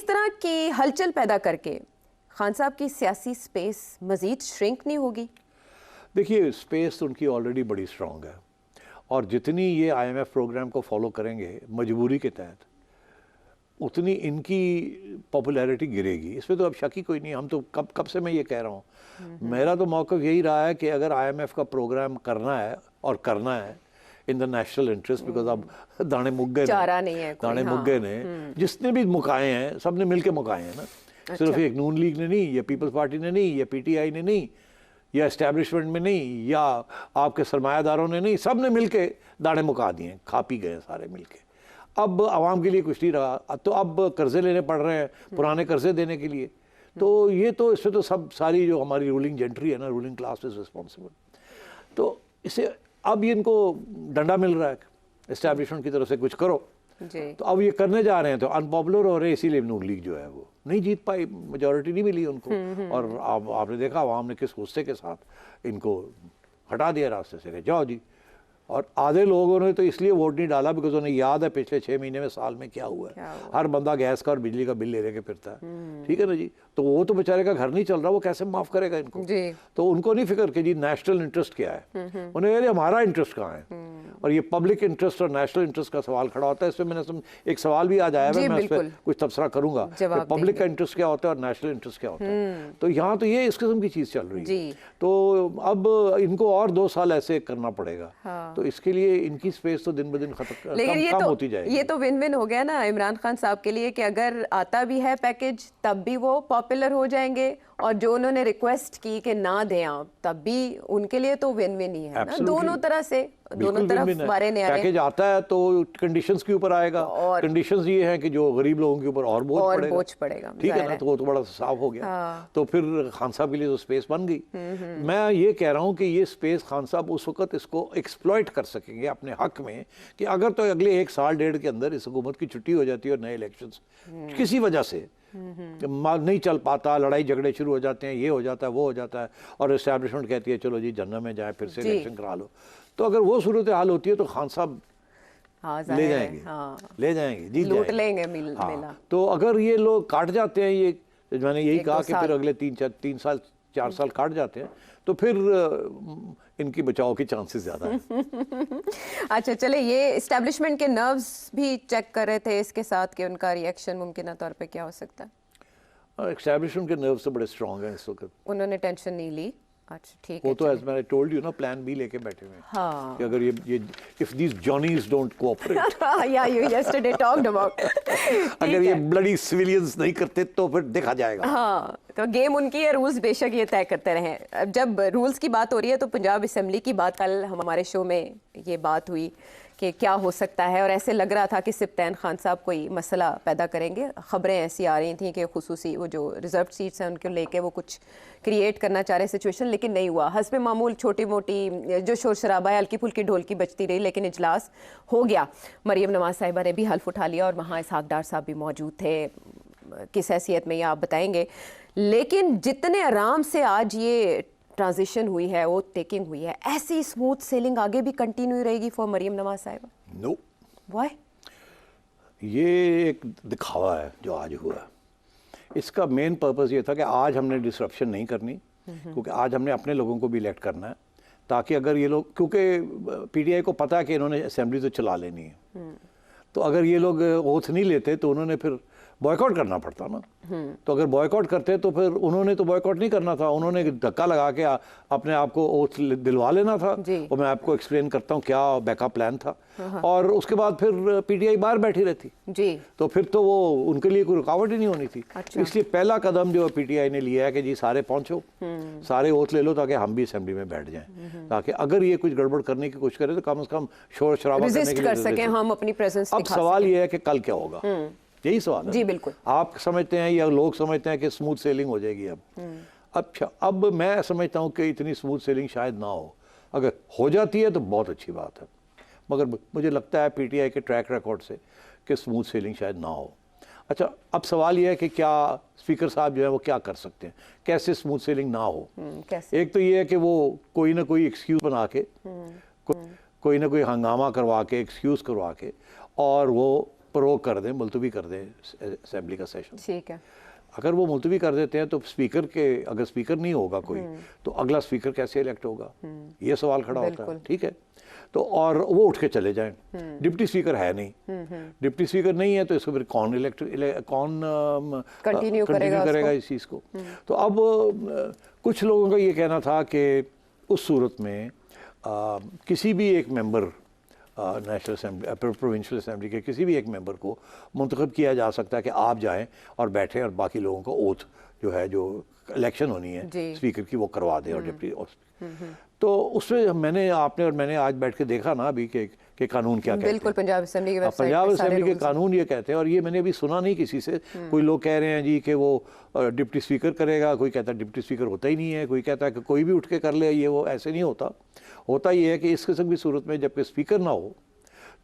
इस तरह की हलचल पैदा करके खान साहब की सियासी स्पेस मजीद श्रिंक नहीं होगी? देखिए, स्पेस उनकी ऑलरेडी बड़ी स्ट्रांग है और जितनी ये आईएमएफ प्रोग्राम को फॉलो करेंगे मजबूरी के तहत, उतनी इनकी पॉपुलैरिटी गिरेगी। इसमें तो अब शक ही कोई नहीं। हम तो कब से मैं ये कह रहा हूँ, मेरा तो मौक़िफ़ यही रहा है कि अगर आईएमएफ का प्रोग्राम करना है और करना है in the national interest, because अब दाने मुग्गे ने, दाने मुग्गे ने जिसने भी मुकाए हैं सब ने मिल के मुकाए हैं ना। सिर्फ एक नून लीग ने नहीं, या पीपल्स पार्टी ने नहीं, या पीटीआई ने नहीं, या इस्टेब्लिशमेंट में नहीं, या आपके सरमायादारों ने नहीं, सब ने मिल के दाने मुका दिए, खा पी गए सारे मिल के। अब आवाम के लिए कुछ नहीं रहा, तो अब कर्जे लेने पड़ रहे हैं, पुराने कर्जे देने के लिए। तो ये तो इससे तो सब सारी जो हमारी रूलिंग जेंट्री है ना, रूलिंग क्लास इज रिस्पॉन्सिबल। तो इसे अब ये इनको डंडा मिल रहा है इस्टेब्लिशमेंट की तरफ से, कुछ करो जी। तो अब ये करने जा रहे हैं, तो अनपॉपुलर हो रहे हैं, इसीलिए नून लीग जो है वो नहीं जीत पाई, मेजॉरिटी नहीं मिली उनको। और आपने देखा आवाम ने किस गुस्से के साथ इनको हटा दिया रास्ते से कि जाओ जी। और आधे लोगों ने तो इसलिए वोट नहीं डाला बिकॉज उन्हें याद है पिछले 6 महीने में, साल में क्या हुआ है। हर बंदा गैस का और बिजली का बिल ले लेके फिरता है, ठीक है ना जी। तो वो तो बेचारे का घर नहीं चल रहा, वो कैसे माफ़ करेगा इनको जी। तो उनको नहीं फिक्र कि जी नेशनल इंटरेस्ट क्या है, उन्हें यार हमारा इंटरेस्ट कहाँ है। और ये पब्लिक इंटरेस्ट और नेशनल इंटरेस्ट का सवाल खड़ा होता है। इसमें मैंने एक सवाल भी आज आया है, मैं उस पर कुछ तबसरा करूंगा कि पब्लिक का इंटरेस्ट क्या होता है और नेशनल इंटरेस्ट क्या होता है। तो यहाँ तो ये इस किस्म की चीज़ चल रही है। तो अब इनको और 2 साल ऐसे करना पड़ेगा। तो इसके लिए इनकी स्पेस तो दिन ब दिन कम होती जाएगी। ये तो विन विन हो गया ना इमरान खान साहब के लिए कि अगर आता भी है पैकेज तब भी वो पॉपुलर हो जाएंगे, और जो उन्होंने रिक्वेस्ट की कि ना दें आप, तब भी उनके लिए तो विन विन ही है ना, दोनों तरह से, दोनों तरफ मारे न्यारे। पैकेज आता है तो कंडीशंस के ऊपर आएगा, और कंडीशंस ये हैं कि जो गरीब लोगों के ऊपर और बोझ पड़ेगा, ठीक है ना। तो वो तो बड़ा साफ हो गया। तो फिर खान साहब के लिए तो स्पेस बन गई। मैं ये कह रहा हूँ कि ये स्पेस खान साहब उस वक्त इसको एक्सप्लॉइट कर सकेंगे अपने हक में, कि अगर तो अगले 1 साल 1.5 के अंदर इस हुकूमत की छुट्टी हो जाती है और नए इलेक्शंस किसी वजह से नहीं चल पाता, लड़ाई झगड़े शुरू हो जाते हैं, ये हो जाता है वो हो जाता है, और इस्टेब्लिशमेंट कहती है चलो जी जन्नत में जाए, फिर से इलेक्शन करा लो। तो अगर वो सूरत हाल होती है तो खान साहब ले जाएंगे, ले जाएंगे, जीत लूट लेंगे मेला। तो अगर ये लोग काट जाते हैं, ये मैंने यही कहा कि फिर अगले 3 साल 4 साल काट जाते हैं, तो फिर इनकी बचाव के चांसेस ज़्यादा हैं। अच्छा चले, ये इस्टेब्लिशमेंट के नर्व्स भी चेक कर रहे थे इसके साथ कि उनका रिएक्शन मुमकिन तौर पे क्या हो सकता है। इस्टेब्लिशमेंट के नर्व्स तो बड़े स्ट्रॉन्ग हैं इस वक्त, उन्होंने टेंशन नहीं ली। अच्छा ठीक है, वो तो एज मैंने टोल्ड यू ना, प्लान बी लेके बैठे हुए हैं। हाँ। कि अगर ये if these johnnies don't cooperate, या यू यस्टरडे टॉक्ड अबाउट, अगर ये ब्लडी सिविलियंस नहीं करते तो फिर देखा जाएगा। हाँ, तो गेम उनकी है, रूल्स बेशक ये तय करते रहे। अब जब रूल्स की बात हो रही है तो पंजाब असेंबली की बात, कल हमारे शो में ये बात हुई कि क्या हो सकता है, और ऐसे लग रहा था कि सिप्तैन खान साहब कोई मसला पैदा करेंगे। ख़बरें ऐसी आ रही थी कि खुसूसी वो जो रिजर्व सीट्स हैं उनको लेके वो कुछ क्रिएट करना चाह रहे सिचुएशन, लेकिन नहीं हुआ। हस्बे मामूल छोटी मोटी जो शोर शराबा है, हल्की फुल्की ढोलकी बजती रही, लेकिन इजलास हो गया। मरियम नवाज साहिबा ने भी हल्फ उठा लिया और वहाँ इसहाक डार साहब भी मौजूद थे। किस हैसियत में ये आप बताएंगे, लेकिन जितने आराम से आज ये ट्रांजिशन हुई है, वो टेकिंग हुई है, ऐसी स्मूथ सेलिंग आगे भी कंटिन्यू रहेगी फॉर मरियम नवाज साहिबा? नो। व्हाई? ये एक दिखावा है जो आज हुआ। इसका मेन पर्पस ये था कि आज हमने डिसरप्शन नहीं करनी, क्योंकि आज हमने अपने लोगों को भी इलेक्ट करना है, ताकि अगर ये लोग, क्योंकि पीटीआई को पता है कि इन्होंने असेंबली तो चला लेनी है, तो अगर ये लोग ओथ नहीं लेते तो उन्होंने फिर बॉयकॉट करना पड़ता ना। तो अगर बॉयकॉट करते तो फिर उन्होंने तो बॉयकॉट नहीं करना था, उन्होंने धक्का लगा के अपने आप को ओथ दिलवा लेना था। और मैं आपको एक्सप्लेन करता हूँ क्या बैकअप प्लान था। और उसके बाद फिर पीटीआई बाहर बैठी रहती जी, तो फिर तो वो उनके लिए कोई रुकावट ही नहीं होनी थी। अच्छा। इसलिए पहला कदम जो पीटीआई ने लिया है कि जी सारे पहुंचो, सारे ओथ ले लो, ताकि हम भी असेंबली में बैठ जाएं, ताकि अगर ये कुछ गड़बड़ करने की कोशिश करे तो कम से कम शोर शराबा करने के लिए हम अपनी प्रेजेंस। अब सवाल ये है कि कल क्या होगा, यही सवाल है। जी बिल्कुल। आप समझते हैं या लोग समझते हैं कि स्मूथ सेलिंग हो जाएगी अब। अच्छा, अब मैं समझता हूँ कि इतनी स्मूथ सेलिंग शायद ना हो। अगर हो जाती है तो बहुत अच्छी बात है, मगर मुझे लगता है पीटीआई के ट्रैक रिकॉर्ड से कि स्मूथ सेलिंग शायद ना हो। अच्छा, अब सवाल यह है कि क्या स्पीकर साहब जो है वो क्या कर सकते हैं, कैसे स्मूथ सेलिंग ना हो। कैसे? एक तो ये है कि वो कोई ना कोई एक्सक्यूज बना के, कोई ना कोई हंगामा करवा के, एक्सक्यूज करवा के, और वो प्रोक कर दें, मुलतवी कर दें असेंबली का सेशन। ठीक है। अगर वो मुलतवी कर देते हैं तो स्पीकर के, अगर स्पीकर नहीं होगा कोई तो अगला स्पीकर कैसे इलेक्ट होगा, ये सवाल खड़ा होता है। ठीक है, तो और वो उठ के चले जाएं। डिप्टी स्पीकर है नहीं, डिप्टी स्पीकर नहीं है तो इसको फिर कौन कंटिन्यू करेगा इस चीज़ को। तो अब कुछ लोगों का ये कहना था कि उस सूरत में किसी भी एक member national assembly, provincial assembly के किसी भी एक मेंबर को मुंतखब किया जा सकता है कि आप जाएं और बैठें और बाकी लोगों को ओथ जो है, जो इलेक्शन होनी है स्पीकर की, वो करवा दें और डिप्टी। तो उसमें मैंने आज बैठ के देखा ना अभी कि कानून क्या कहते हैं। बिल्कुल, पंजाब असेंबली के पंजाब असेंबली के कानून ये कहते हैं, और ये मैंने अभी सुना नहीं किसी से। कोई लोग कह रहे हैं जी कि वो डिप्टी स्पीकर करेगा, कोई कहता है डिप्टी स्पीकर होता ही नहीं है, कोई कहता है कि कोई भी उठ के कर ले। ये वो ऐसे नहीं होता। होता ये है कि इस किस्म की सूरत में जबकि स्पीकर ना हो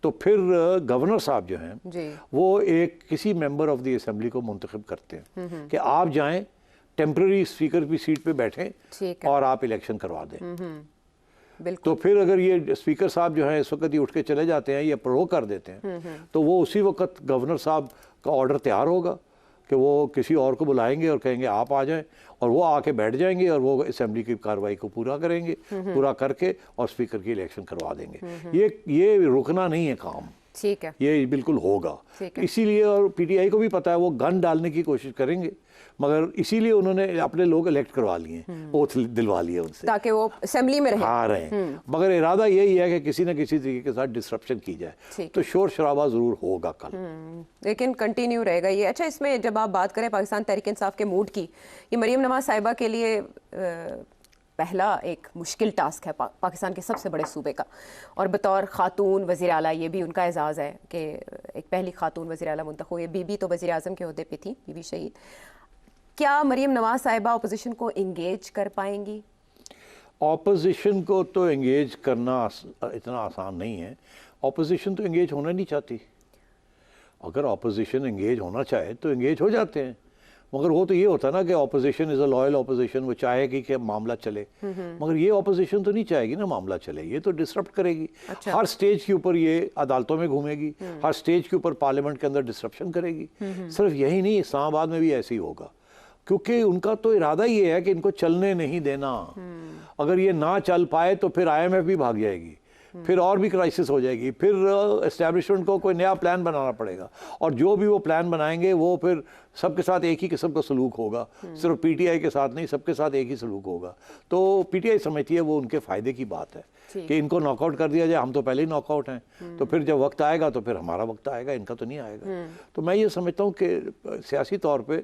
तो फिर गवर्नर साहब जो हैं वो एक किसी मेंबर ऑफ द असेंबली को मुंतखब करते हैं कि आप जाएं, टेम्पररी स्पीकर की सीट पे बैठें और आप इलेक्शन करवा दें। तो फिर अगर ये स्पीकर साहब जो हैं इस वक्त ही उठ के चले जाते हैं या प्रोक कर देते हैं तो वो उसी वक्त गवर्नर साहब का ऑर्डर तैयार होगा कि वो किसी और को बुलाएंगे और कहेंगे आप आ जाएं, और वो आके बैठ जाएंगे और वो असेंबली की कार्रवाई को पूरा करेंगे, पूरा करके और स्पीकर की इलेक्शन करवा देंगे। ये रुकना नहीं है काम। ठीक है, ये बिल्कुल होगा। इसीलिए, और पीटीआई को भी पता है, वो गन डालने की कोशिश करेंगे, मगर इसीलिए उन्होंने अपने लोग इलेक्ट करवा लिए, ओथ दिलवा लिए उनसे, ताकि वो असेंबली में रहे। मगर इरादा यही है कि किसी न किसी तरीके के साथ डिसरप्शन की जाए। तो शोर शराबा जरूर होगा कल, लेकिन कंटिन्यू रहेगा ये। अच्छा, इसमें जब आप बात करें पाकिस्तान तहरीक इंसाफ के मूड की, ये मरीम नवाज साहिबा के लिए पहला एक मुश्किल टास्क है पाकिस्तान के सबसे बड़े सूबे का, और बतौर खातून वज़ीर आला ये भी उनका एजाज़ है कि एक पहली खातून वज़ीर आला मुंतखब हुई। बीबी तो वज़ीर आज़म के ओहदे पे थी, बीबी शहीद। क्या मरीम नवाज साहिबा अपोजिशन को इंगेज कर पाएंगी? अपोजिशन को तो इंगेज करना इतना आसान नहीं है। अपोजिशन तो इंगेज होना नहीं चाहती। अगर अपोजिशन इंगेज होना चाहे तो इंगेज हो जाते हैं, मगर वो तो ये होता है ना कि opposition is a loyal opposition, वो चाहेगी कि मामला चले, मगर ये ऑपोजिशन तो नहीं चाहेगी ना मामला चले, ये तो डिसरप्ट करेगी। अच्छा। हर स्टेज के ऊपर ये अदालतों में घूमेगी, हर स्टेज के ऊपर पार्लियामेंट के अंदर डिसरप्शन करेगी। सिर्फ यही नहीं, इस्लामाबाद में भी ऐसे ही होगा, क्योंकि उनका तो इरादा ये है कि इनको चलने नहीं देना। अगर ये ना चल पाए तो फिर IMF भी भाग जाएगी, फिर और भी क्राइसिस हो जाएगी, फिर एस्टैब्लिशमेंट को कोई नया प्लान बनाना पड़ेगा, और जो भी वो प्लान बनाएंगे वो फिर सबके साथ एक ही किस्म का सलूक होगा, सिर्फ पीटीआई के साथ नहीं, सबके साथ एक ही सलूक होगा। तो पीटीआई समझती है वो उनके फ़ायदे की बात है कि इनको नॉकआउट कर दिया जाए, हम तो पहले ही नॉकआउट हैं, तो फिर जब वक्त आएगा तो फिर हमारा वक्त आएगा, इनका तो नहीं आएगा। तो मैं ये समझता हूँ कि सियासी तौर पर,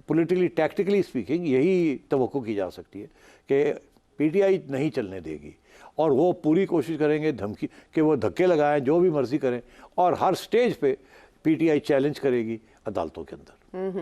पॉलिटिकली टैक्टिकली स्पीकिंग, यही तवक्को की जा सकती है कि पीटीआई नहीं चलने देगी, और वो पूरी कोशिश करेंगे धमकी कि वो धक्के लगाएं, जो भी मर्जी करें, और हर स्टेज पे पीटीआई चैलेंज करेगी अदालतों के अंदर।